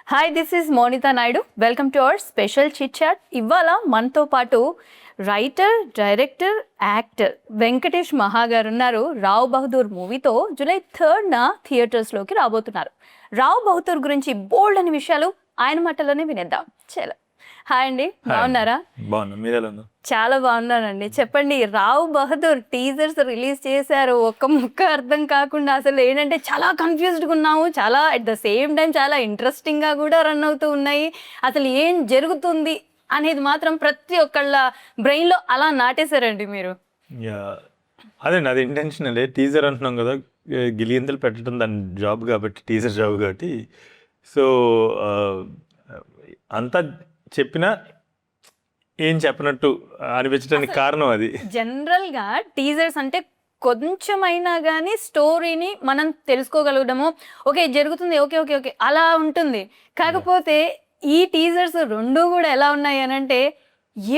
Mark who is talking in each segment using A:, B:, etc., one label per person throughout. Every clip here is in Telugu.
A: Hi, this is Monita Naidu. Welcome to our special chit chat. ఇవాళ మనతో పాటు రైటర్, డైరెక్టర్, యాక్టర్ వెంకటేష్ మహా గారు ఉన్నారు. రావ్ బహదూర్ మూవీతో జూలై 3న థియేటర్స్లోకి రాబోతున్నారు. రావ్ బహదూర్ గురించి బోల్డ్ అనే విషయాలు ఆయన మాటల్లోనే వినేద్దాం. చలో. హాయ్ అండి, బాగున్నారా? చాలా బాగున్నానండి. చెప్పండి, రావ్ బహదూర్ టీజర్స్ రిలీజ్ చేశారు, ఒక్క ముక్క అర్థం కాకుండా. అసలు ఏంటంటే చాలా కన్ఫ్యూజ్డ్గా ఉన్నాము, చాలా అట్ ద సేమ్ టైం చాలా ఇంట్రెస్టింగ్గా కూడా రన్ అవుతూ ఉన్నాయి. అసలు ఏం జరుగుతుంది అనేది మాత్రం ప్రతి ఒక్కళ్ళ బ్రెయిన్లో అలా నాటేశారండి మీరు.
B: అదే అది ఇంటెన్షనలే. టీజర్ అంటున్నాం కదా, గిలిగింతలు పెట్టడం దాని జాబ్ కాబట్టి, టీజర్ జాబ్ కాబట్టి. సో అంతా చెప్పినా ఏం చెప్పనట్టు అనిపించడానికి కారణం అది.
A: జనరల్గా టీజర్స్ అంటే కొంచెమైనా కానీ స్టోరీని మనం తెలుసుకోగలగడము, ఓకే జరుగుతుంది, ఓకే ఓకే ఓకే అలా ఉంటుంది. కాకపోతే ఈ టీజర్స్ రెండు కూడా ఎలా ఉన్నాయి అని అంటే,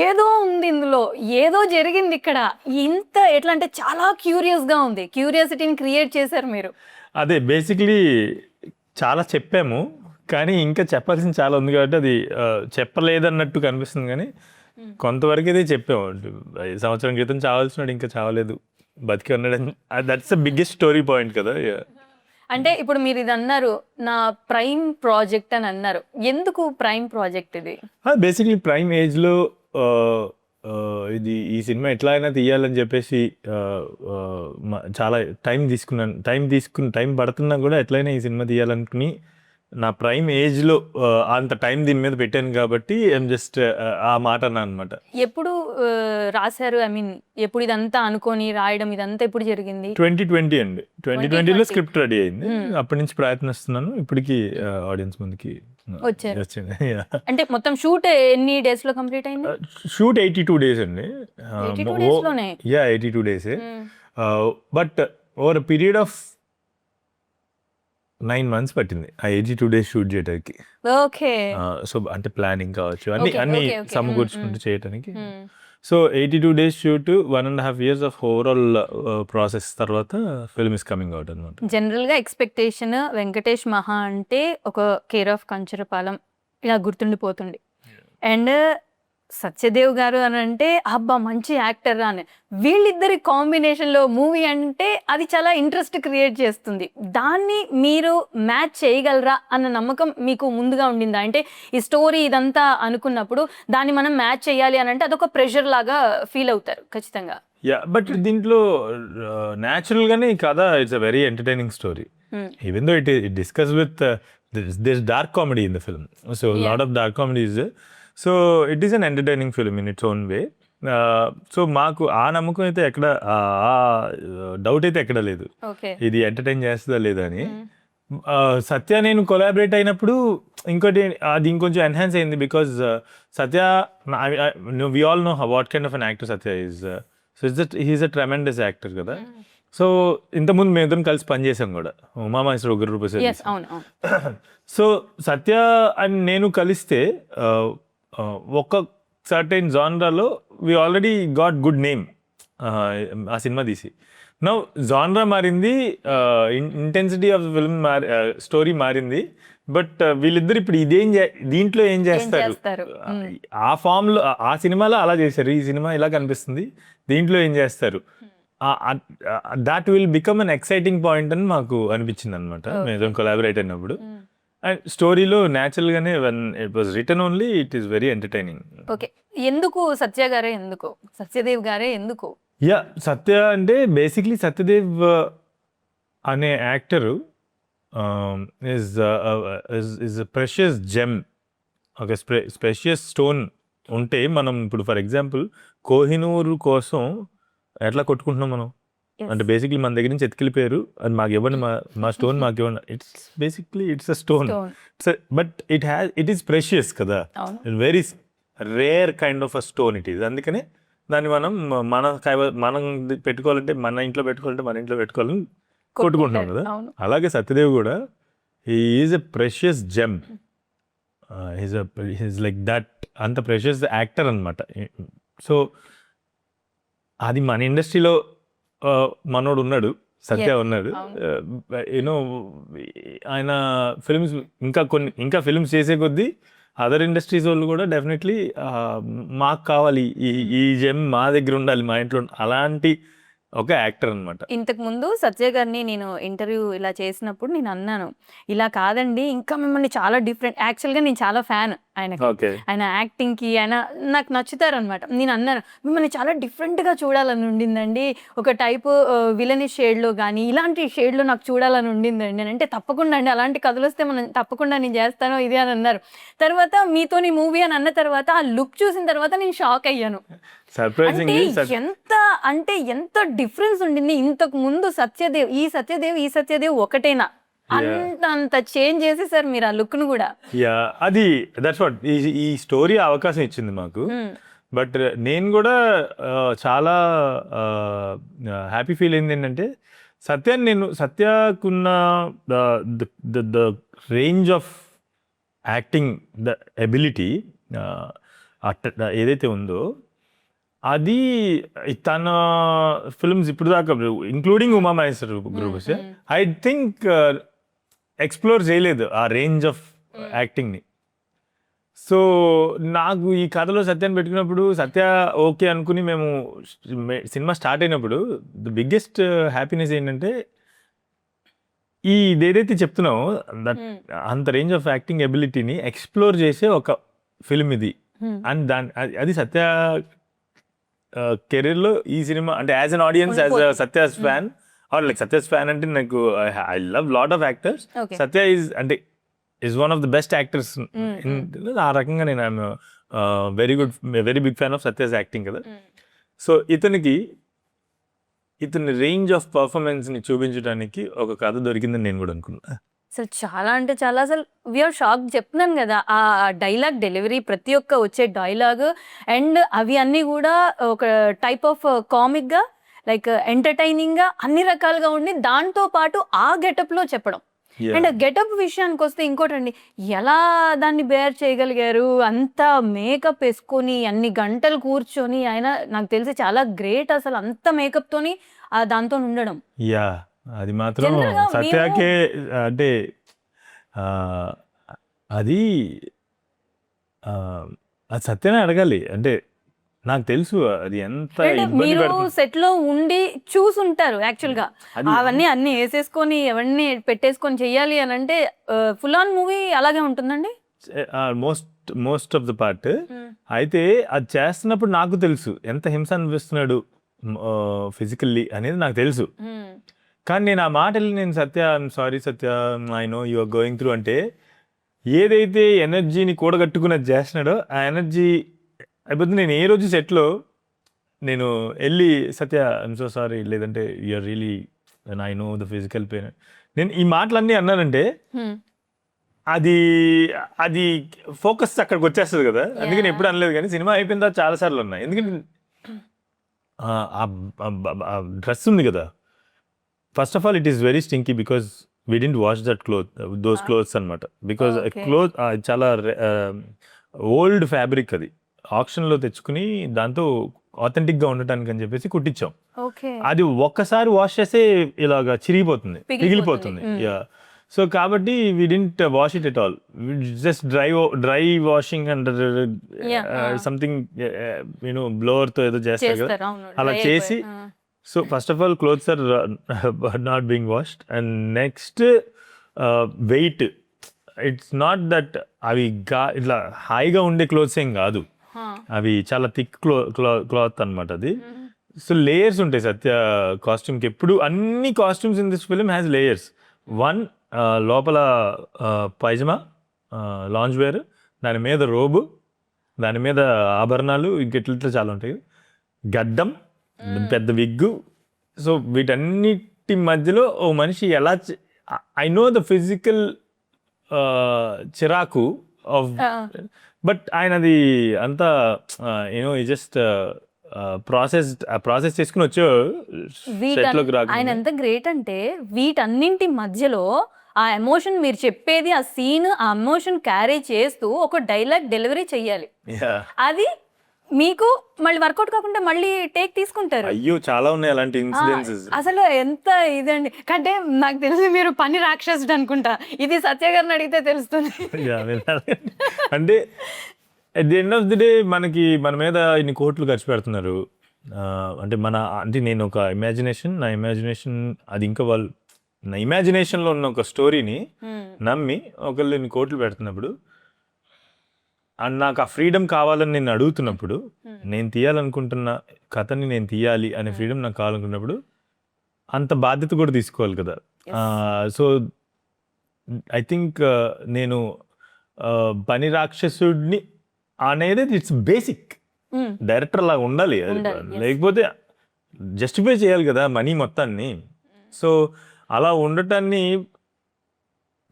A: ఏదో ఉంది ఇందులో, ఏదో జరిగింది ఇక్కడ, ఇంత ఎట్లా అంటే చాలా క్యూరియస్గా ఉంది. క్యూరియాసిటీని క్రియేట్ చేశారు మీరు.
B: అదే బేసిక్లీ చాలా చెప్పాము, కానీ ఇంకా చెప్పాల్సింది చాలా ఉంది కాబట్టి అది చెప్పలేదన్నట్టు కనిపిస్తుంది. కానీ కొంతవరకు అయితే చెప్పాము. 5 సంవత్సరం క్రితం చావాల్సినాడు, ఇంకా చావలేదు, బతికి ఉన్నాడని. That's the biggest story point కదా.
A: అంటే ఇప్పుడు మీరు ఇది అన్నారు, నా ప్రైమ్ ప్రాజెక్ట్ అని అన్నారు. ఎందుకు ప్రైమ్ ప్రాజెక్ట్ ఇది?
B: బేసిక్లీ ప్రైమ్ ఏజ్లో ఇది ఈ సినిమా ఎట్లా అయినా తీయాలని చెప్పేసి చాలా టైం పడుతున్నా కూడా ఎట్లయినా ఈ సినిమా తీయాలనుకుని నా ప్రైమ్ ఏజ్లో అంత టైం దీని మీద పెట్టాను కాబట్టి ఐఎమ్ జస్ట్ ఆ మాట అన్నా అనమాట.
A: ఎప్పుడు రాశారు? ఐ మీన్ ఎప్పుడు ఇదంతా అనుకొని రాయడం ఇదంతా ఎప్పుడు జరిగింది?
B: 2020 అండి. 2020లో స్క్రిప్ట్ రెడీ అయింది. అప్పటి నుంచి ప్రయత్నిస్తున్నాను. ఇప్పటికి ఆడియన్స్ ముందుకి
A: వచ్చింది. అంటే మొత్తం షూట్ ఎన్ని డేస్ లో కంప్లీట్ అయింది?
B: షూట్ 82 days అండి. 82 days. But over period of 9 months పట్టింది ఆ 82 days షూట్ చేయడానికి.
A: ఓకే.
B: సో అంటే ప్లానింగ్ కావచ్చు, అన్ని సమకూర్చుకుంటూ చేయడానికి. So 82 days shoot, 1.5 years of overall process తర్వాత ఫిల్మ్ ఇస్ కమింగ్ అవుట్ అనమాట.
A: జనరల్గా ఎక్స్పెక్టేషన్ వెంకటేష్ మహా అంటే ఒక కేర్ ఆఫ్ కంచరపాలెం ఇలా గుర్తుండిపోతుంది. అండ్ సత్యదేవ్ గారు అని అంటే అబ్బా మంచి యాక్టర్ అని, వీళ్ళిద్దరి కాంబినేషన్లో మూవీ అంటే అది చాలా ఇంట్రెస్ట్ క్రియేట్ చేస్తుంది. దాన్ని మీరు మ్యాచ్ చేయగలరా అన్న నమ్మకం మీకు ముందుగా ఉండిందా? అంటే ఈ స్టోరీ ఇదంతా అనుకున్నప్పుడు దాన్ని మనం మ్యాచ్ చేయాలి అని అంటే అదొక ప్రెషర్ లాగా ఫీల్ అవుతారు ఖచ్చితంగా.
B: బట్ దీంట్లో న్యాచురల్గానే కథ it's a very entertaining story. Even though it discuss with this dark comedy in the film. So lot of dark comedy is. So it is an entertaining film in its own way. So మాకు ఆ నమ్మకం అయితే ఎక్కడ, డౌట్ అయితే ఎక్కడ లేదు ఇది ఎంటర్టైన్ చేస్తుందా లేదా అని. సత్య నేను కొలాబరేట్ అయినప్పుడు అది ఇంకొంచెం ఎన్హాన్స్ అయింది. Because Satya, we all know what kind of an actor Satya is. So he's a tremendous actor కదా. సో ఇంతకుముందు మేము ఇద్దరం కలిసి పనిచేసాం కూడా, ఉమామహేశ్వర ఉగ్ర రూప. సో సత్య అండ్ నేను కలిస్తే ఒక సర్టైన్ జానరాలో we already got good name ఆ సినిమా తీసి. నౌ జానరా మారింది, ఇంటెన్సిటీ ఆఫ్ ఫిల్మ్ స్టోరీ మారింది. బట్ వీళ్ళిద్దరు ఇప్పుడు దీంట్లో ఏం చేస్తారు, ఆ ఫామ్లో ఆ సినిమాలో అలా చేశారు, ఈ సినిమా ఇలా కనిపిస్తుంది, దీంట్లో ఏం చేస్తారు, that will become an exciting point అని మాకు అనిపించింది అనమాట మేము కొలాబరేట్ అయినప్పుడు. అండ్ స్టోరీలో న్యాచురల్గానే when it was written only it is very entertaining.
A: Okay. ఎందుకు సత్య గారే, ఎందుకు సత్యదేవ్ గారే, ఎందుకు?
B: సత్య అంటే బేసిక్లీ సత్యదేవ్ అనే actor is a precious gem, ఒక ప్రెషియస్ స్టోన్ ఉంటే మనం ఇప్పుడు ఫర్ ఎగ్జాంపుల్ కోహినూరు కోసం ఎట్లా కొట్టుకుంటున్నాం మనం అంటే, బేసిక్లీ మన దగ్గర నుంచి ఎత్తుకెళ్ళిపోయారు, అది మాకు ఇవ్వండి, మా స్టోన్ మాకు ఇవ్వండి. It's a stone, but it is precious కదా, very rare kind of a stone it is. అందుకనే దాన్ని మనం పెట్టుకోవాలంటే మన ఇంట్లో పెట్టుకోవాలని కొట్టుకుంటున్నాం కదా. అలాగే సత్యదేవ్ కూడా he is a precious gem, he's like that, అంత ప్రెషియస్ యాక్టర్ అనమాట. సో అది మన ఇండస్ట్రీలో మనోడు ఉన్నాడు, సత్య ఉన్నాడు. యూనో ఆయన ఫిల్మ్స్ ఇంకా ఫిల్మ్స్ చేసే కొద్దీ అదర్ ఇండస్ట్రీస్ వాళ్ళు కూడా డెఫినెట్లీ మాకు కావాలి, ఈ జెమ్ మా దగ్గర ఉండాలి, మా ఇంట్లో అలాంటి ఒక యాక్టర్ అనమాట.
A: ఇంతకు ముందు సత్య గారిని నేను ఇంటర్వ్యూ ఇలా చేసినప్పుడు నేను అన్నాను, ఇలా కాదండి ఇంకా మిమ్మల్ని చాలా డిఫరెంట్, యాక్చువల్గా నేను చాలా ఫ్యాన్ ఆయనకి, ఆయన యాక్టింగ్కి ఆయన నాకు నచ్చుతారు అనమాట. నేను అన్నాను మిమ్మల్ని చాలా డిఫరెంట్గా చూడాలని ఉండిందండి, ఒక టైపు విలని షేడ్లో కానీ ఇలాంటి షేడ్లో నాకు చూడాలని ఉండిందండి అని. అంటే తప్పకుండా అండి, అలాంటి కథలు వస్తే మనం తప్పకుండా నేను చేస్తాను ఇది అని అన్నారు. తర్వాత మీతో మూవీ అని అన్న తర్వాత ఆ లుక్ చూసిన తర్వాత నేను షాక్ అయ్యాను. ఎంత డిఫరెన్స్ ఉండింది ఇంతకు ముందు ఈ సత్యదేవ్ ఒకటేనా, అంత చేంజ్ చేసేసారు మీరు ఆ లుక్ ను కూడా.
B: అది దట్స్ వాట్ ఈ స్టోరీ అవకాశం ఇచ్చింది మాకు. బట్ నేను కూడా చాలా హ్యాపీ ఫీల్ అయింది ఏంటంటే సత్యకున్న the range of acting, the ability ఏదైతే ఉందో అది తన ఫిల్మ్స్ ఇప్పుడు దాకా ఇంక్లూడింగ్ ఉమా మహేశ్వర్ గ్రూప్స్ ఐ థింక్ ఎక్స్ప్లోర్ చేయలేదు ఆ రేంజ్ ఆఫ్ యాక్టింగ్ని. సో నాకు ఈ కథలో సత్యాన్ని పెట్టుకున్నప్పుడు సత్య ఓకే అనుకుని మేము సినిమా స్టార్ట్ అయినప్పుడు ద బిగ్గెస్ట్ హ్యాపీనెస్ ఏంటంటే ఇదేదైతే చెప్తున్నామో అంత రేంజ్ ఆఫ్ యాక్టింగ్ ఎబిలిటీని ఎక్స్ప్లోర్ చేసే ఒక ఫిల్మ్ ఇది. అండ్ అది సత్య కెరీర్లో ఈ సినిమా అంటే as an audience, as a Satya's fan or like Satya's fan అంటే నాకు I love lot of actors. Satya is one of the best actors. ఆ రకంగా నేను I'm very big fan of Satya's acting కదా. సో ఇతని రేంజ్ ఆఫ్ పర్ఫార్మెన్స్ని చూపించడానికి ఒక కథ దొరికిందని నేను కూడా అనుకున్నా.
A: అసలు చాలా అంటే చాలా, అసలు వీఆర్ షాక్. చెప్తున్నాను కదా, ఆ డైలాగ్ డెలివరీ, ప్రతి ఒక్క వచ్చే డైలాగ్ అండ్ అవి అన్నీ కూడా ఒక టైప్ ఆఫ్ కామిక్గా లైక్ ఎంటర్టైనింగ్గా అన్ని రకాలుగా ఉండి దాంతో పాటు ఆ గెటప్లో చెప్పడం. అండ్ గెటప్ విషయానికి వస్తే ఇంకోటండి, ఎలా దాన్ని బేర్ చేయగలిగారు, అంత మేకప్ వేసుకొని అన్ని గంటలు కూర్చొని, ఆయన నాకు తెలిసి చాలా గ్రేట్ అసలు, అంత మేకప్తోని దాంతో ఉండడం.
B: అది మాత్రం సత్యాకే అంటే అది సత్యనే అడగాలి. అంటే నాకు తెలుసు అది ఎంత
A: మీరు సెట్ లో ఉండి చూసుంటారు. యాక్చువల్ గా అవన్నీ అన్ని వేసేసుకొని ఎవరిని పెట్టేసుకొని చెయ్యాలి అని అంటే ఫుల్ ఆన్ మూవీ అలాగే ఉంటుందండి
B: మోస్ట్ ఆఫ్ ద పార్ట్. అయితే అది చేస్తున్నప్పుడు నాకు తెలుసు ఎంత హింస అనిపిస్తున్నాడు ఫిజికల్లీ అనేది నాకు తెలుసు. కానీ నేను ఆ మాట వెళ్ళి నేను sorry Satya, I know you are going through అంటే ఏదైతే ఎనర్జీని కూడగట్టుకున్నది చేస్తున్నాడో ఆ ఎనర్జీ అయిపోతుంది. నేను ఏ రోజు సెట్లో నేను వెళ్ళి సత్య ఐఎమ్ సో సారీ, లేదంటే you're really I know the physical pain, నేను ఈ మాటలన్నీ అన్నానంటే అది ఫోకస్ అక్కడికి వచ్చేస్తుంది కదా. అందుకని ఎప్పుడు అనలేదు. కానీ సినిమా అయిపోయిన తర్వాత చాలాసార్లు ఉన్నాయి. ఎందుకంటే డ్రెస్ ఉంది కదా, first of all it is very stinky because we didn't wash those clothes అనమాట. బికాస్ క్లోత్ చాలా ఓల్డ్ ఫ్యాబ్రిక్, అది ఆప్షన్లో తెచ్చుకుని దాంతో ఆథెంటిక్గా ఉండటానికి అని చెప్పేసి కుట్టించాం. అది ఒక్కసారి వాష్ చేస్తే ఇలాగా చిరిగిపోతుంది, పిగిలిపోతుంది. సో కాబట్టి we didn't wash it at all, just dry washing and something బ్లోవర్తో ఏదో చేస్తారు కదా అలా చేసి. So first of all clothes are not being washed. And next wait, it's not that అవి ఇట్లా హాయిగా ఉండే క్లోత్స్ ఏం కాదు, అవి చాలా థిక్ క్లాత్ అనమాట అది. సో లేయర్స్ ఉంటాయి సత్య కాస్ట్యూమ్కి ఎప్పుడు. అన్ని costumes in this film has layers. One, లోపల పైజమా లాంజ్ వేర్, దాని మీద రోబు, దాని మీద ఆభరణాలు, ఇంకెట్లా చాలా ఉంటాయి, గడ్డం, పెద్ద విగ్గు. సో వీటన్నిటి మధ్యలో ఓ మనిషి ఎలా, ఐ నో ద ఫిజికల్ చిరాకు ఆఫ్, బట్ ఆయనది అంతా జస్ట్ ప్రాసెస్ చేసుకుని వచ్చే.
A: ఆయన ఎంత గ్రేట్ అంటే వీటన్నింటి మధ్యలో ఆ ఎమోషన్, మీరు చెప్పేది ఆ సీన్, ఆ ఎమోషన్ క్యారీ చేస్తూ ఒక డైలాగ్ డెలివరీ చెయ్యాలి. అది మీకు మళ్ళీ వర్కౌట్ కాకుండా మళ్ళీ టేక్ తీసుకుంటారు.
B: అయ్యో చాలా ఉన్నాయి అలాంటి ఇన్సిడెన్సెస్.
A: అసలు ఎంత ఇదండి కంటే నాకు తెలిసి మీరు పని రాక్షసుడు అనుకుంటా. ఇది సత్య గారిని అడిగితే తెలుస్తుంది.
B: అంటే at the end of the day మనకి మన మీద ఇన్ని కోట్లు ఖర్చు పెడుతున్నారు. అంటే అంటే నేను ఒక నా ఇమాజినేషన్ అది ఇంకా వాళ్ళు నా ఇమాజినేషన్లో ఉన్న ఒక స్టోరీని నమ్మి ఒకళ్ళు ఇన్ని కోట్లు పెడుతున్నప్పుడు అండ్ నాకు ఆ ఫ్రీడమ్ కావాలని నేను అడుగుతున్నప్పుడు, నేను తీయాలనుకుంటున్న కథని నేను తీయాలి అనే ఫ్రీడమ్ నాకు కావాలనుకున్నప్పుడు అంత బాధ్యత కూడా తీసుకోవాలి కదా. సో ఐ థింక్ నేను పని రాక్షసుడిని అనేది ఇట్స్ బేసిక్. డైరెక్టర్ లాగా ఉండాలి, లేకపోతే జస్టిఫై చేయాలి కదా మనీ మొత్తాన్ని. సో అలా ఉండటాన్ని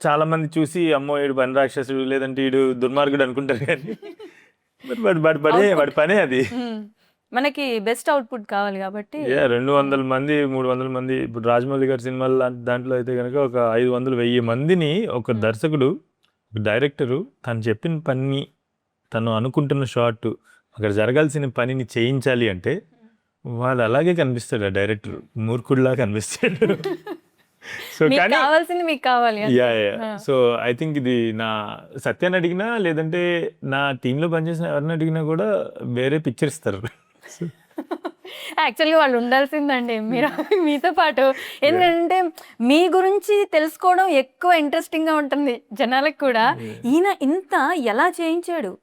B: చాలా మంది చూసి అమ్మో వీడు పని రాక్షసుడు లేదంటే వీడు దుర్మార్గుడు అనుకుంటారు, కానీ వాడి పనే అది.
A: మనకి బెస్ట్ అవుట్పుట్ కావాలి కాబట్టి
B: 200 మంది 300 మంది ఇప్పుడు రాజమౌళి గారి సినిమాలు దాంట్లో అయితే కనుక ఒక 500-1000 మందిని ఒక దర్శకుడు డైరెక్టరు తను చెప్పిన పని తను అనుకుంటున్న షాట్ అక్కడ జరగాల్సిన పనిని చేయించాలి అంటే వాళ్ళు అలాగే కనిపిస్తాడు. ఆ డైరెక్టర్ మూర్ఖుడిలా కనిపిస్తాడు. సో కానీ
A: కావాల్సింది మీకు కావాలి.
B: సో ఐ థింక్ ఇది నా సత్యాన్ని అడిగినా లేదంటే నా టీంలో పనిచేసిన ఎవరిని అడిగినా కూడా వేరే పిక్చర్ ఇస్తారు.
A: యాక్చువల్గా వాళ్ళు ఉండాల్సిందండి మీరు మీతో పాటు. ఎందుకంటే మీ గురించి తెలుసుకోవడం ఎక్కువ ఇంట్రెస్టింగ్గా ఉంటుంది జనాలకు కూడా. ఈయన ఇంత ఎలా చేయించాడు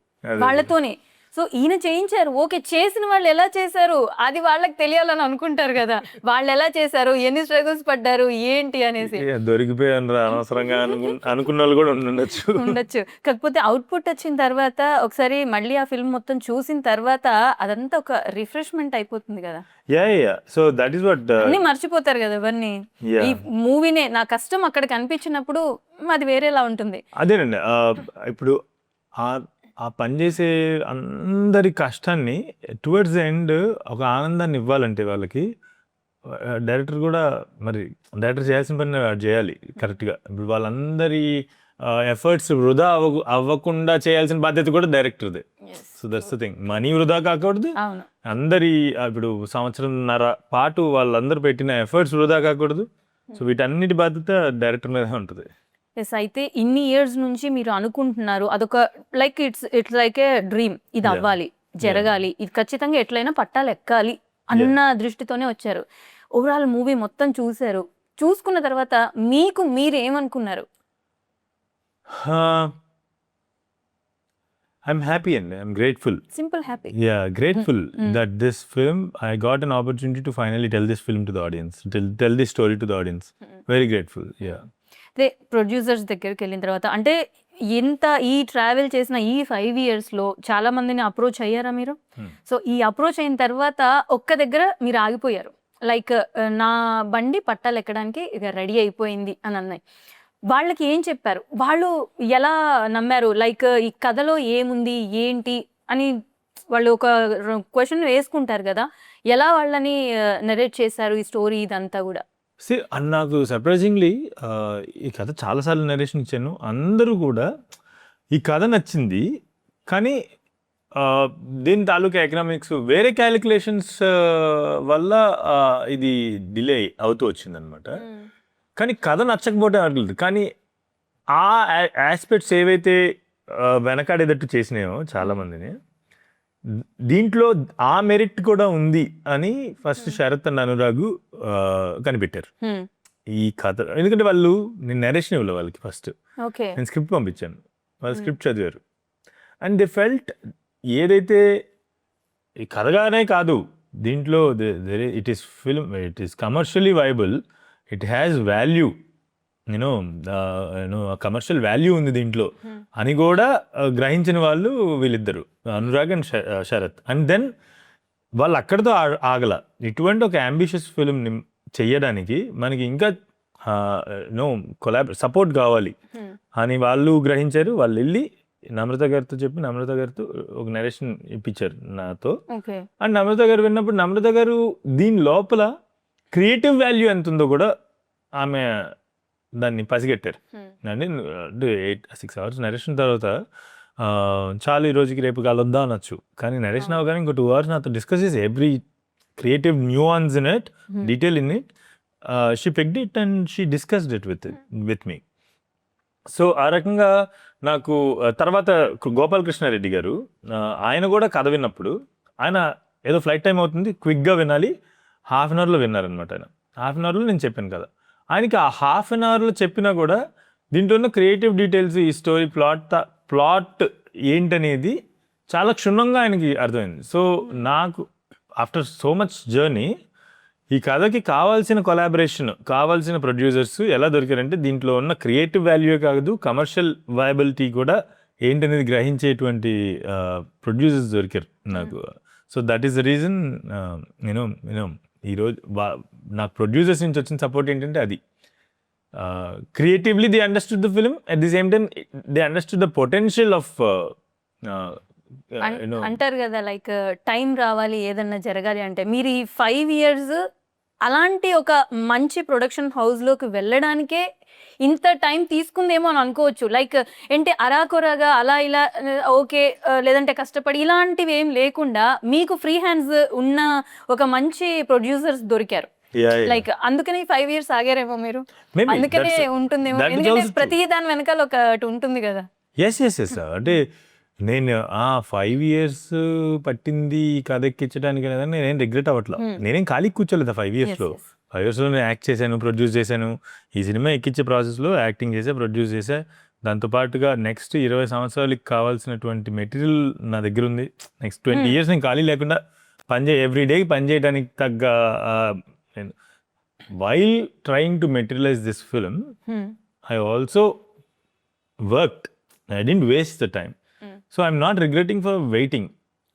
A: వాళ్ళతోనే. సో ఈయన చేయించారు, ఓకే, చేసిన వాళ్ళు ఎలా చేశారు అది వాళ్ళకి తెలియాలని అనుకుంటారు కదా. వాళ్ళు ఎలా చేశారు, ఎన్ని స్ట్రగుల్స్ పడ్డారు ఏంటి అనేసి.
B: దొరికిపోయాను అనవసరంగా అనుకున్న వాళ్ళు కూడా
A: ఉండొచ్చు. కాకపోతే అవుట్పుట్ వచ్చిన తర్వాత ఒకసారి మళ్ళీ ఆ ఫిల్మ్ మొత్తం చూసిన తర్వాత అదంతా ఒక రిఫ్రెష్మెంట్ అయిపోతుంది కదా.
B: సో దట్ ఈస్ వాట్
A: అన్ని మర్చిపోతారు కదా ఎవరిని. ఈ మూవీనే నా కష్టం అక్కడ కనిపించినప్పుడు అది వేరేలా ఉంటుంది.
B: అదేనండి. ఇప్పుడు ఆ పని చేసే అందరి కష్టాన్ని టువర్డ్స్ ద ఎండ్ ఒక ఆనందాన్ని ఇవ్వాలంటే వాళ్ళకి డైరెక్టర్ కూడా మరి డైరెక్టర్ చేయాల్సిన పని చేయాలి కరెక్ట్గా. ఇప్పుడు వాళ్ళందరి ఎఫర్ట్స్ వృధా అవ్వకుండా చేయాల్సిన బాధ్యత కూడా డైరెక్టర్దే. So that's the thing. Money వృధా కాకూడదు, అందరి ఇప్పుడు సంవత్సరంన్నర పాటు వాళ్ళందరూ పెట్టిన ఎఫర్ట్స్ వృధా కాకూడదు. సో వీటన్నిటి బాధ్యత డైరెక్టర్ మీద ఉంటుంది.
A: ఎస్. అయితే ఇన్ని ఇయర్స్ నుంచి మీరు అనుకుంటున్నారు, అదొక ఇట్స్ లైక్ ఏ డ్రీమ్, ఇది అవ్వాలి, జరగాలి, ఇది ఖచ్చితంగా ఎట్లయినా పట్టాలు ఎక్కాలి అన్న దృష్టితోనే వచ్చారు. ఓవరాల్ మూవీ మొత్తం చూశారు, చూసుకున్న తర్వాత మీకు మీరు ఏమనుకున్నారు?
B: I'm happy and I'm grateful.
A: Simple happy.
B: Yeah, grateful that this film, I got an opportunity to finally tell this film to the audience, tell this story to the audience. Very grateful, yeah.
A: అదే ప్రొడ్యూసర్స్ దగ్గరికి వెళ్ళిన తర్వాత అంటే ఈ ట్రావెల్ చేసిన ఈ 5 yearsలో చాలా మందిని అప్రోచ్ అయ్యారా మీరు? సో ఈ అప్రోచ్ అయిన తర్వాత ఒక్క దగ్గర మీరు ఆగిపోయారు, లైక్ నా బండి పట్టాలు ఎక్కడానికి ఇక రెడీ అయిపోయింది అని అన్నాయి. వాళ్ళకి ఏం చెప్పారు, వాళ్ళు ఎలా నమ్మారు, లైక్ ఈ కథలో ఏముంది ఏంటి అని వాళ్ళు ఒక క్వశ్చన్ వేసుకుంటారు కదా, ఎలా వాళ్ళని నరేట్ చేశారు ఈ స్టోరీ ఇదంతా కూడా?
B: నాకు సర్ప్రైజింగ్లీ ఈ కథ చాలాసార్లు నరేషన్ ఇచ్చాను, అందరూ కూడా ఈ కథ నచ్చింది, కానీ దీని తాలూకా ఎకనామిక్స్ వేరే క్యాలిక్యులేషన్స్ వల్ల ఇది డిలే అవుతూ వచ్చిందనమాట. కానీ కథ నచ్చకపోవడం అట్లేదు, కానీ ఆ ఆస్పెక్ట్స్ ఏవైతే వెనకాడేటట్టు చేసినాయో చాలామందిని, దీంట్లో ఆ మెరిట్ కూడా ఉంది అని ఫస్ట్ శరత్ అండ్ అనురాగ్ కనిపెట్టారు ఈ కథ. ఎందుకంటే వాళ్ళు నేను నరేషన్ ఇవ్వలే వాళ్ళకి, ఫస్ట్ నేను స్క్రిప్ట్ పంపించాను, వాళ్ళు స్క్రిప్ట్ చదివారు. అండ్ దే ఫెల్ట్ ఏదైతే ఈ కథగానే కాదు దీంట్లో it is film, it is commercially viable, it has value, you know commercial value ఉంది దీంట్లో అని కూడా గ్రహించిన వాళ్ళు వీళ్ళిద్దరు, Anurag and Sarath. And then వాళ్ళు అక్కడితో ఆగల, ఇటువంటి ఒక అంబిషియస్ ఫిల్మ్ చెయ్యడానికి మనకి ఇంకా సపోర్ట్ కావాలి అని వాళ్ళు గ్రహించారు. వాళ్ళు వెళ్ళి నమ్రత గారితో చెప్పి నమ్రత గారితో ఒక నరేషన్ ఇప్పించారు నాతో. అండ్ నమ్రత గారు విన్నప్పుడు నమ్రత గారు దీని లోపల క్రియేటివ్ వాల్యూ ఎంత ఉందో కూడా ఆమె దాన్ని పసిగట్టారు. అంటే 6 hours నరేషన్ తర్వాత చాలు ఈ రోజుకి రేపు కలుద్దాం అనొచ్చు, కానీ నరేష్ రావు గారు ఇంకో 2 hours నాతో డిస్కస్ చేసి every creative న్యూఆన్స్ in it, detail in it, she picked it and she discussed it with me. So ఆ రకంగా నాకు తర్వాత గోపాలకృష్ణారెడ్డి గారు, ఆయన కూడా కథ విన్నప్పుడు ఆయన ఏదో ఫ్లైట్ టైం అవుతుంది క్విక్గా వినాలి, హాఫ్ అన్ అవర్లో విన్నారనమాట. ఆయన హాఫ్ అన్ అవర్లో నేను చెప్పాను కదా, ఆయనకి ఆ హాఫ్ అన్ అవర్లో చెప్పినా కూడా దీంట్లో ఉన్న క్రియేటివ్ డీటెయిల్స్, ఈ స్టోరీ ప్లాట్ ఏంటనేది చాలా క్షుణ్ణంగా ఆయనకి అర్థమైంది. సో నాకు ఆఫ్టర్ సో మచ్ జర్నీ ఈ కథకి కావాల్సిన కొలాబరేషన్, కావాల్సిన ప్రొడ్యూసర్స్ ఎలా దొరికారంటే దీంట్లో ఉన్న క్రియేటివ్ వాల్యూ కాదు, కమర్షియల్ వయబిలిటీ కూడా ఏంటనేది గ్రహించేటువంటి ప్రొడ్యూసర్స్ దొరికారు నాకు. So that is the reason నేను ఈరోజు నాకు ప్రొడ్యూసర్స్ నుంచి వచ్చిన సపోర్ట్ ఏంటంటే అది. Creatively they understood the film, at the same time they understood the potential of
A: అంటారు కదా లైక్ టైం రావాలి ఏదన్నా జరగాలి అంటే, మీరు ఈ 5 years అలాంటి ఒక మంచి ప్రొడక్షన్ హౌస్లోకి వెళ్ళడానికే ఇంత టైం తీసుకుందేమో అని అనుకోవచ్చు. లైక్ ఏంటి అరాకొరగా అలా ఇలా ఓకే లేదంటే కష్టపడి ఇలాంటివి ఏం లేకుండా మీకు ఫ్రీ హ్యాండ్స్ ఉన్న ఒక మంచి ప్రొడ్యూసర్స్ దొరికారు. లైక్ అందుకని 5 years ఆగారేమో మీరు, అందుకనే ఉంటుందేమో, ఎందుకంటే ప్రతి దాని వెనకాల ఒకటి ఉంటుంది కదా.
B: ఎస్ అంటే నేను 5 years పట్టింది కథ ఎక్కించడానికి అనేది నేనేం రిగ్రెట్ అవ్వట్లా. నేనేం ఖాళీ కూర్చోలేదు 5 yearsలో. 5 yearsలో నేను యాక్ట్ చేశాను, ప్రొడ్యూస్ చేశాను. ఈ సినిమా ఎక్కించే ప్రాసెస్లో యాక్టింగ్ చేసా, ప్రొడ్యూస్ చేసా. దాంతోపాటుగా నెక్స్ట్ 20 సంవత్సరాలకి కావాల్సినటువంటి మెటీరియల్ నా దగ్గర ఉంది. నెక్స్ట్ 20 years నేను ఖాళీ లేకుండా ఎవ్రీడే పని చేయడానికి తగ్గ while trying to materialize this film, I also worked. I didn't waste the time. So I'm not regretting for waiting.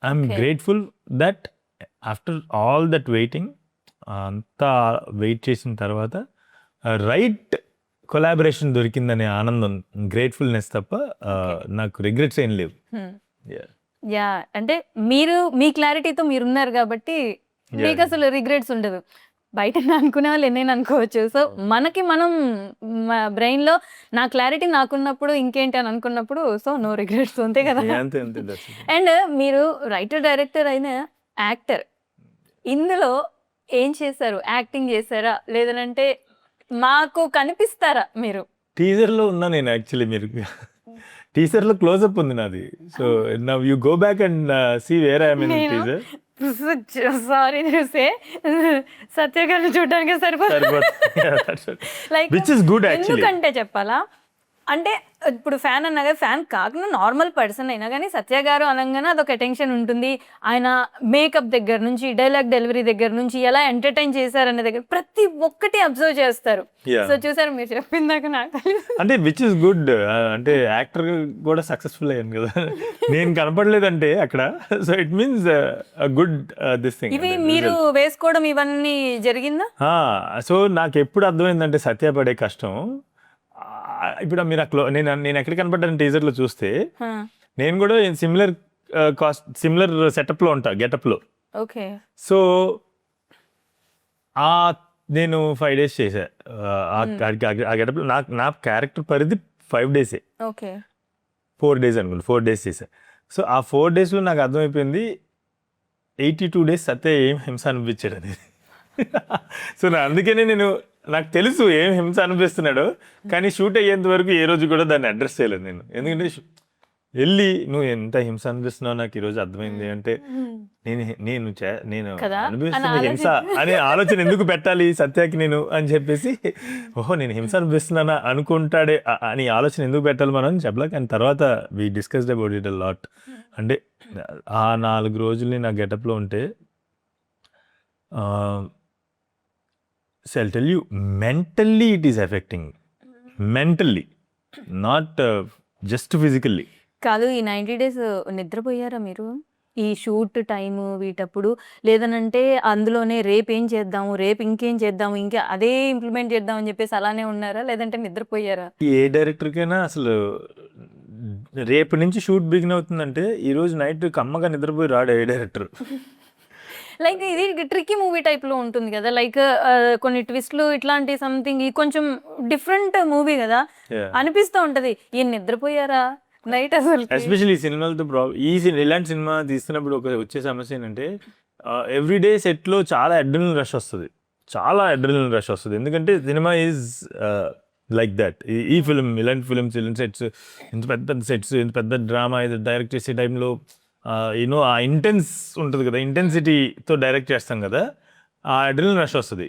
B: I'm grateful that after all that waiting, anta wait chesin tarvata right collaboration dorikindane aanandam, gratefulness tappa నాకు regrets ఏం లేవు.
A: యా అంటే మీరు మీ క్లారిటీతో మీరు ఉన్నారు కాబట్టి మీకు అసలు రిగ్రెట్స్ ఉండదు. బయట అనుకునే వాళ్ళు ఎన్నైనా అనుకోవచ్చు. సో మనకి మనం బ్రెయిన్లో నా క్లారిటీ నాకున్నప్పుడు ఇంకేంటి అని అనుకున్నప్పుడు సో నో రిగ్రెట్స్, అంతే కదా. అండ్ మీరు రైటర్ డైరెక్టర్ అయిన యాక్టర్, ఇందులో ఏం చేశారు? యాక్టింగ్ చేశారా లేదంటే మాకు కనిపిస్తారా మీరు?
B: టీజర్లో ఉన్నా నేను యాక్చువల్లీ, మీరు టీజర్లో క్లోజప్ ఉంది నాది. So now you go back and see where I am in teaser.
A: Sorry చూసే సత్య గారిని చూడడానికి సరిపోతుంది. Like
B: which is good actually.
A: ఎందుకంటే చెప్పాలా అంటే ఇప్పుడు ఫ్యాన్ అన్నగా ఫ్యాన్ కాకుండా నార్మల్ పర్సన్ అయినా కానీ సత్య గారు అనగానే అదొక అటెన్షన్ ఉంటుంది. ఆయన మేకప్ దగ్గర నుంచి డైలాగ్ డెలివరీ దగ్గర నుంచి ఎలా ఎంటర్టైన్ చేశారనే దగ్గర ప్రతి ఒక్కటి అబ్జర్వ్ చేస్తారు. సో చూసారు మీరు చెప్పిందాక నాకు
B: అంటే విచ్ ఇస్ గుడ్. అంటే యాక్టర్ కూడా సక్సెస్ఫుల్ అయ్యాను కదా నేను కనపడలేదంటే అక్కడ. So it means good this thing.
A: ఇవి మీరు వేసుకోవడం ఇవన్నీ జరిగిందా?
B: సో నాకు ఎప్పుడు అర్థమైందంటే సత్య పడే కష్టం. ఇప్పుడు మీరు నేను ఎక్కడ కనపడ్డాను టీజర్లో చూస్తే, నేను కూడా సిమిలర్ సెటప్లో ఉంటా, గెటప్లో.
A: ఓకే.
B: సో నేను 5 days చేశా ఆ గెటప్లో. నా క్యారెక్టర్ పరిధి 5 days.
A: ఓకే.
B: 4 days అనుకోండి, 4 days చేశా. సో ఆ 4 daysలో నాకు అర్థమైపోయింది 82 days సత్య ఏం హింస అనిపించాడు అనేది. సో అందుకనే నాకు తెలుసు ఏం హింస అనిపిస్తున్నాడో, కానీ షూట్ అయ్యేంత వరకు ఏ రోజు కూడా దాన్ని అడ్రస్ చేయలేదు నేను. ఎందుకంటే వెళ్ళి నువ్వు ఎంత హింస అనిపిస్తున్నావు నాకు ఈరోజు అర్థమైంది అంటే, నేను అనిపిస్తున్న హింస అనే ఆలోచన ఎందుకు పెట్టాలి సత్యాకి నేను అని చెప్పేసి, ఓహో నేను హింస అనిపిస్తున్నానా అనుకుంటాడే అని ఆలోచన ఎందుకు పెట్టాలి మనం అని చెప్పలే. కానీ తర్వాత we discussed about it a lot. అంటే ఆ 4 రోజుల్ని నా గెటప్లో ఉంటే, so I'll tell you, mentally it is affecting. Mentally, not just physically.
A: కాదు, ఈ 90 days నిద్రపోయారా మీరు? ఈ షూట్ టైము వీటప్పుడు లేదనంటే అందులోనే రేపు ఏం చేద్దాము, రేపు ఇంకేం చేద్దాము, ఇంకా అదే ఇంప్లిమెంట్ చేద్దాం అని చెప్పేసి అలానే ఉన్నారా లేదంటే నిద్రపోయారా?
B: ఏ డైరెక్టర్కైనా అసలు రేపు నుంచి షూట్ బిగిన్ అవుతుందంటే ఈరోజు నైట్ కమ్మగా నిద్రపోయి రాడు ఏ డైరెక్టర్.
A: లైక్ ఇది ట్రిక్కీ మూవీ టైప్లో ఉంటుంది కదా, లైక్ కొన్ని ట్విస్ట్లు ఇట్లాంటి సంథింగ్ కొంచెం డిఫరెంట్ మూవీ కదా, అనిపిస్తూ ఉంటుంది ఈయన నిద్రపోయారా నైట్ అసలు
B: ఎస్పెషల్లీ సినిమాలతో ఇలాంటి సినిమా తీస్తున్నప్పుడు వచ్చే సమస్య ఏంటంటే ఎవ్రీడే సెట్లో చాలా అడ్రినల్ రష్ వస్తుంది, ఎందుకంటే సినిమా ఈజ్ లైక్ దట్. ఈ ఫిల్మ్ ఇలాంటి ఫిల్మ్స్, ఇలాంటి సెట్స్, ఇంత పెద్ద డ్రామా ఇది డైరెక్ట్ చేసే టైంలో యూనో ఆ ఇంటెన్స్ ఉంటుంది కదా, ఇంటెన్సిటీతో డైరెక్ట్ చేస్తాం కదా, ఆ అడ్రినల్ రష్ వస్తుంది.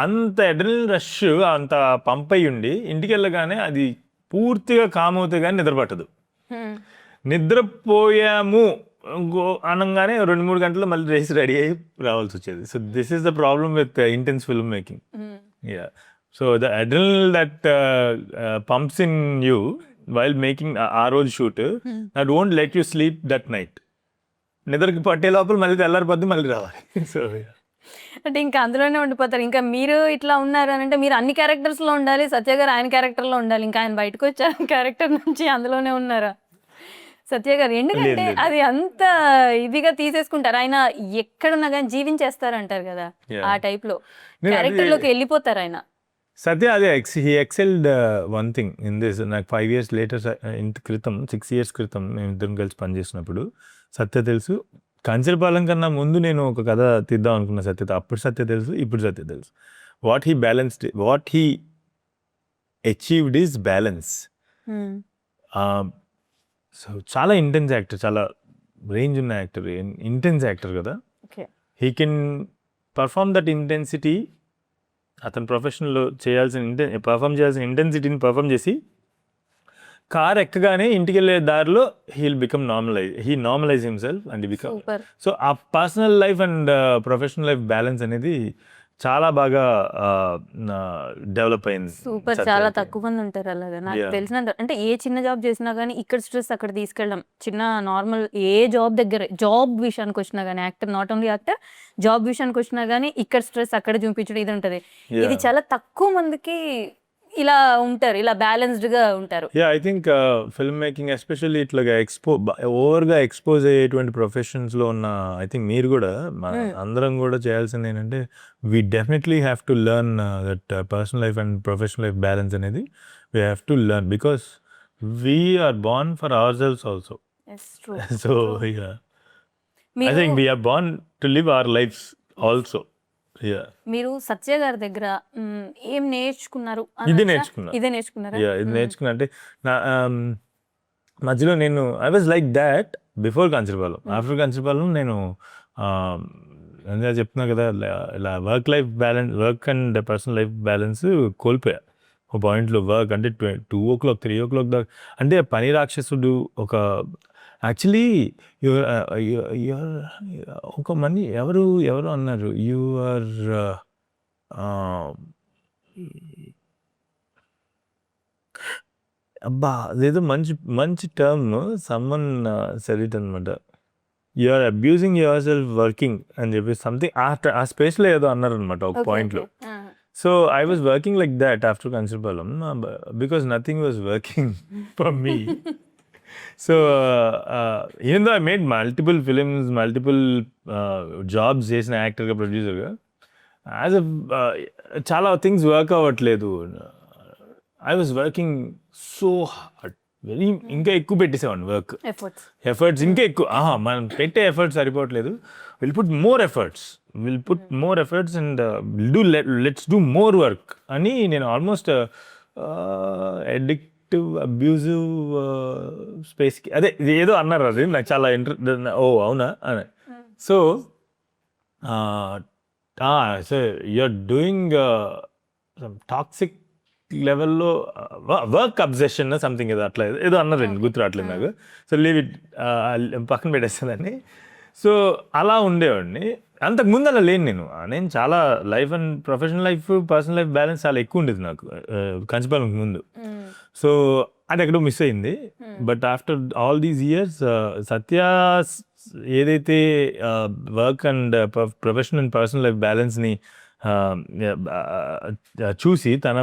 B: అంత అడ్రినల్ రష్ అంత పంప్ అయ్యి ఉండి ఇంటికి వెళ్ళగానే అది పూర్తిగా కామ్ అవుతే కానీ నిద్ర పట్టదు. నిద్రపోయాము అనగానే 2-3 గంటలు మళ్ళీ రేసి రెడీ అయ్యి రావాల్సి వచ్చేది. So this is the problem with intense film making. Yeah, so the adrenal that pumps in you while making ఆ రోజు shoot that won't let you sleep that night. నిద్రకి పట్టే లోపల మళ్ళీ తెల్లారిపోద్ది, మళ్ళీ రావాలి. సో
A: అంటే ఇంకా అందులోనే ఉండిపోతారు. ఇంకా మీరు ఇట్లా ఉన్నారు అని అంటే మీరు అన్ని క్యారెక్టర్స్లో ఉండాలి, సత్య గారు ఆయన క్యారెక్టర్లో ఉండాలి. ఇంకా ఆయన బయటకు వచ్చారు క్యారెక్టర్ నుంచి, అందులోనే ఉన్నారా సత్య గారు? ఎందుకంటే అది అంత ఇదిగా తీసేసుకుంటారు. ఆయన ఎక్కడున్నా కానీ జీవించేస్తారంటారు కదా, ఆ టైప్లో క్యారెక్టర్లోకి వెళ్ళిపోతారు ఆయన.
B: సత్య అదే he excelled one thing in this. నాకు 5 years లేటర్ క్రితం 6 years క్రితం మేము ఇద్దరం కలిసి పనిచేసినప్పుడు సత్య తెలుసు. కంచరపాలెం కన్నా ముందు నేను ఒక కథ తీద్దాం అనుకున్న సత్యత. అప్పుడు సత్య తెలుసు, ఇప్పుడు సత్య తెలుసు. What he achieved is balance. So చాలా ఇంటెన్స్ యాక్టర్, చాలా రేంజ్ ఉన్న యాక్టర్, ఇంటెన్స్ యాక్టర్ కదా. He can perform that intensity. అతను ప్రొఫెషనల్లో పర్ఫామ్ చేయాల్సిన ఇంటెన్సిటీని పర్ఫామ్ చేసి కార్ ఎక్కగానే ఇంటికి వెళ్ళే దారిలో he normalize himself and become. So ఆ personal life and professional life balance అనేది చాలా బాగా డెవలప్ అయింది.
A: సూపర్. చాలా తక్కువ మంది ఉంటారు అలాగా నాకు తెలిసినంత. అంటే ఏ చిన్న జాబ్ చేసినా కానీ ఇక్కడ స్ట్రెస్ అక్కడ తీసుకెళ్ళడం, చిన్న నార్మల్ ఏ జాబ్ విషయానికి వచ్చినా కానీ, actor not only actor, job విషయానికి వచ్చినా కానీ ఇక్కడ స్ట్రెస్ అక్కడ చూపించడం ఇది ఉంటుంది. ఇది చాలా తక్కువ మందికి ఇలా ఉంటారు, ఇలా బ్యాలెన్స్డ్ గా ఉంటారు.
B: I think film making especially ఇట్లాగా ఓవర్గా ఎక్స్పోజ్ అయ్యేటువంటి ప్రొఫెషన్స్ లో ఉన్న, ఐ థింక్ మీరు కూడా అందరం కూడా చేయాల్సింది ఏంటంటే we definitely have to learn that personal life and professional life balance అనేది we have to learn because we are born for ourselves also. So I think we are born to live our lives also.
A: మీరు సత్య గారి దగ్గర ఏం నేర్చుకున్నారు?
B: ఇదే నేర్చుకున్నా అంటే మధ్యలో నేను I was like that before Kancharapalem. After Kancharapalem నేను చెప్తున్నా కదా, ఇలా work and personal life balance కోల్పోయా. ఒక పాయింట్లో వర్క్ అంటే 2 o'clock 3 o'clock దాకా, అంటే పని రాక్షసుడు. ఒక యాక్చువల్లీ ఒక మంది ఎవరు అన్నారు, యు ఆర్ అబ్బా అదేదో మంచి టర్మ్ సమ్మన్ సెడ్ ఇట్ అనమాట. You are abusing yourself working అని చెప్పి సంథింగ్ ఆ స్పేస్లో ఏదో అన్నారు అనమాట ఒక పాయింట్లో. So I was working like that after Kanchirapalam because nothing was working for me. So even though I made multiple films, multiple jobs చేసిన యాక్టర్గా, ప్రొడ్యూసర్గా, యాజ్ చాలా థింగ్స్ వర్క్ అవ్వట్లేదు. I was working so hard, ఇంకా ఎక్కువ పెట్టేసేవాడిని వర్క్ ఎఫర్ట్స్, ఇంకా ఎక్కువ. మనం పెట్టే ఎఫర్ట్స్ సరిపోవట్లేదు. Will put more efforts and let's do more work అని నేను ఆల్మోస్ట్ అడిక్టివ్ అబ్యూజివ్ స్పేస్కి, అదే ఏదో అన్నారు, అది నాకు చాలా ఓ అవునా అని. సో యూఆర్ డూయింగ్ టాక్సిక్ లెవెల్లో వర్క్ అబ్సెషన్ సంథింగ్ ఏదో అట్లా ఏదో అన్నారు, గుర్తు రావట్లేదు నాకు. సో లీవ్ ఇట్, పక్కన పెట్టేస్తుందని. సో అలా ఉండేవాడిని. అంతకుముందు అలా లేను నేను చాలా life and professional life, personal life balance చాలా ఎక్కువ ఉండేది నాకు కంచరపాలెంకి ముందు. సో అది ఎక్కడో మిస్ అయింది. But after all these years Satya ఏదైతే work and professional and personal life బ్యాలెన్స్ని చూసి తన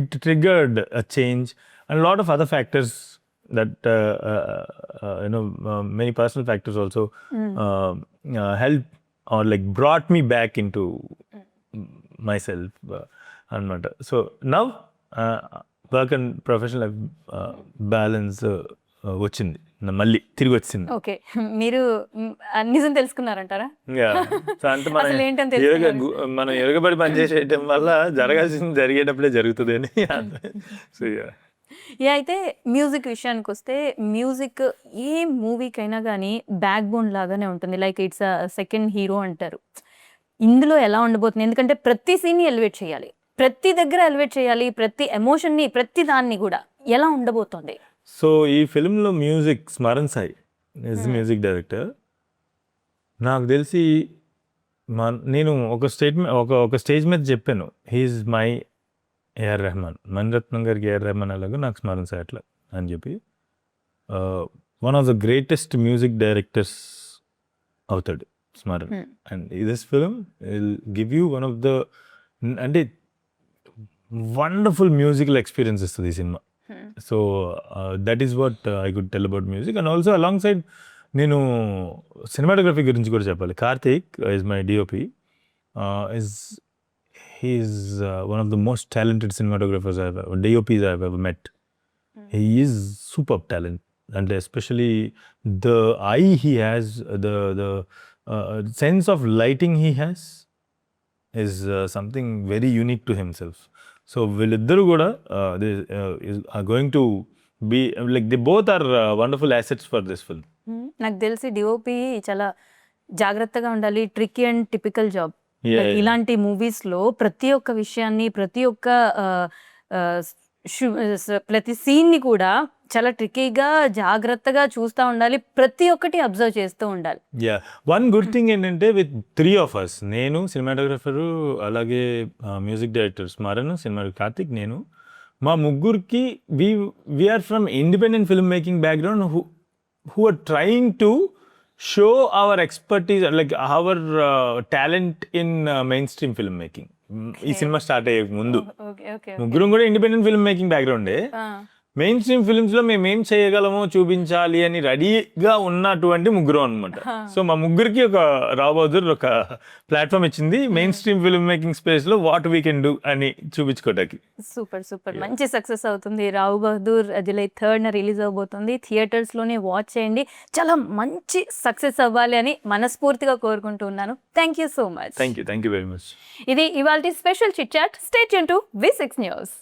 B: it triggered a change and lot of other factors that many personal factors also help or like brought me back into myself anamata. So now work and professional life balance వచ్చింది మళ్ళీ తిరిగి వచ్చింది.
A: ఓకే, మీరు నిజం తెలుసుకున్నారంటారా?
B: సో అంటే మన
A: అసలు ఏంటని తెలుసుకున్నారు?
B: మనం ఎరగబడి పనిచేసేయటం వల్ల జరగాల్సింది జరిగేటప్పుడే జరుగుతుంది అని. సో
A: అయితే మ్యూజిక్ విషయానికి వస్తే, మ్యూజిక్ ఏ మూవీకైనా కానీ బ్యాక్ బోన్ లాగానే ఉంటుంది. లైక్ ఇట్స్ సెకండ్ హీరో అంటారు. ఇందులో ఎలా ఉండబోతుంది? ఎందుకంటే ప్రతి సీన్ని ఎలివేట్ చేయాలి, ప్రతి దగ్గర ఎలివేట్ చేయాలి, ప్రతి ఎమోషన్ని, ప్రతి దాన్ని కూడా ఎలా ఉండబోతుంది?
B: సో ఈ ఫిల్మ్లో music Smaran Sai is music director. నాకు తెలిసి నేను ఒక స్టేజ్ మీద చెప్పాను, he's my A R Rahman, Mani Ratnam గారికి ఏఆర్ రెహమాన్ అలాగా నాకు స్మరణ్ సాయి అట్లా అని చెప్పి. One of the greatest music directors అవుతాడు Smaran. And this film will give you one of the అంటే వండర్ఫుల్ మ్యూజికల్ ఎక్స్పీరియన్స్ ఇస్తుంది ఈ cinema. So that is what I could tell about music. And also alongside నేను సినిమాటోగ్రఫీ గురించి కూడా చెప్పాలి. Karthik is my DOP. He's one of the most talented cinematographers DOPs I have ever met. He is super talent. And especially the I he has, the sense of lighting he has is something very unique to himself. So వీళ్ళిద్దరూ కూడా are going to be like they both are wonderful assets for this film.
A: నాకు తెలిసి డిఓపి చాలా జాగ్రత్తగా ఉండాలి. Tricky and typical job. ఇలాంటి మూవీస్లో ప్రతి ఒక్క విషయాన్ని, ప్రతి ఒక్క ప్రతి సీన్ని కూడా చాలా ట్రిక్కీగా జాగ్రత్తగా చూస్తూ ఉండాలి, ప్రతి ఒక్కటి అబ్జర్వ్ చేస్తూ ఉండాలి.
B: వన్ గుడ్ థింగ్ ఏంటంటే విత్ 3 of us, నేను సినిమాటోగ్రఫరు, అలాగే music director Smaran, cinema Karthik, నేను, మా ముగ్గురికి we're from independent film making background who are trying to show our expertise, like our talent in mainstream film making. ఈ సినిమా స్టార్ట్ అయ్యే ముందు ముగ్గురం కూడా ఇండిపెండెంట్ ఫిల్మ్ మేకింగ్ బ్యాక్గ్రౌండే. మెయిన్ స్ట్రీమ్ ఫిల్మ్స్లో మేము ఏం చేయగలమో చూపించాలి అని రెడీగా ఉన్నటువంటి ముగ్గురు అనమాట. సో మా ముగ్గురికి ఒక రావు బహదూర్ ఒక ప్లాట్ఫామ్ ఇచ్చింది మెయిన్ స్ట్రీమ్ ఫిల్మ్ మేకింగ్ స్పేస్లో వాట్ వీ కెన్ డూ అని చూపించుకోవడానికి.
A: సూపర్ మంచి సక్సెస్ అవుతుంది. రావు బహదూర్ July 3rd రిలీజ్ అవబోతుంది. థియేటర్స్లోనే వాచ్ చేయండి. చాలా మంచి సక్సెస్ అవ్వాలి అని మనస్ఫూర్తిగా కోరుకుంటున్నాను. Thank you so much.
B: Thank you very much.
A: ఇది ఇవాల్టి special chit chat. Stay tune to V6 News.